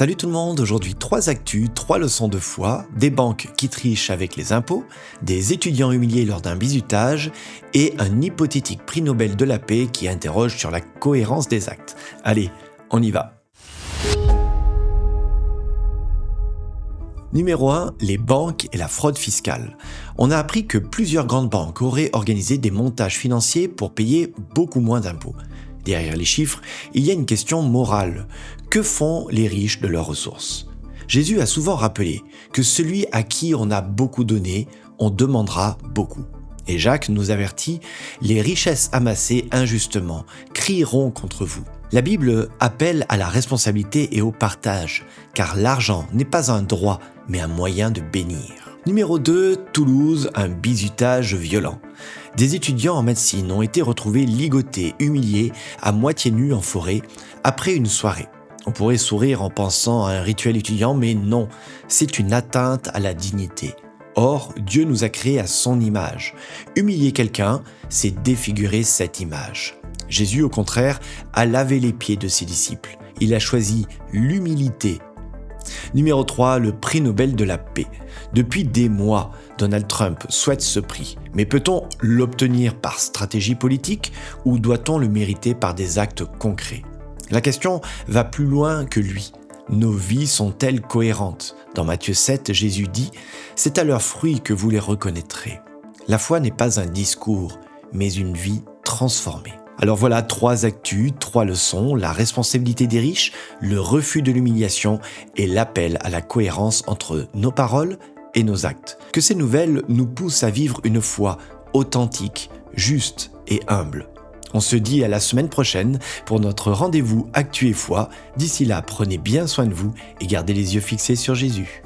Salut tout le monde, aujourd'hui 3 actus, 3 leçons de foi, des banques qui trichent avec les impôts, des étudiants humiliés lors d'un bizutage et un hypothétique prix Nobel de la paix qui interroge sur la cohérence des actes. Allez, on y va. Numéro 1, les banques et la fraude fiscale. On a appris que plusieurs grandes banques auraient organisé des montages financiers pour payer beaucoup moins d'impôts. Derrière les chiffres, il y a une question morale. Que font les riches de leurs ressources ? Jésus a souvent rappelé que celui à qui on a beaucoup donné, on demandera beaucoup. Et Jacques nous avertit, les richesses amassées injustement crieront contre vous. La Bible appelle à la responsabilité et au partage, car l'argent n'est pas un droit, mais un moyen de bénir. Numéro 2, Toulouse, un bizutage violent. Des étudiants en médecine ont été retrouvés ligotés, humiliés, à moitié nus en forêt, après une soirée. On pourrait sourire en pensant à un rituel étudiant, mais non, c'est une atteinte à la dignité. Or, Dieu nous a créés à son image. Humilier quelqu'un, c'est défigurer cette image. Jésus, au contraire, a lavé les pieds de ses disciples. Il a choisi l'humilité. Numéro 3, le prix Nobel de la paix. Depuis des mois, Donald Trump souhaite ce prix. Mais peut-on l'obtenir par stratégie politique ou doit-on le mériter par des actes concrets ? La question va plus loin que lui. Nos vies sont-elles cohérentes ? Dans Matthieu 7, Jésus dit « C'est à leurs fruits que vous les reconnaîtrez ». La foi n'est pas un discours, mais une vie transformée. Alors voilà 3 actus, 3 leçons, la responsabilité des riches, le refus de l'humiliation et l'appel à la cohérence entre nos paroles et nos actes. Que ces nouvelles nous poussent à vivre une foi authentique, juste et humble. On se dit à la semaine prochaine pour notre rendez-vous Actu et Foi. D'ici là, prenez bien soin de vous et gardez les yeux fixés sur Jésus.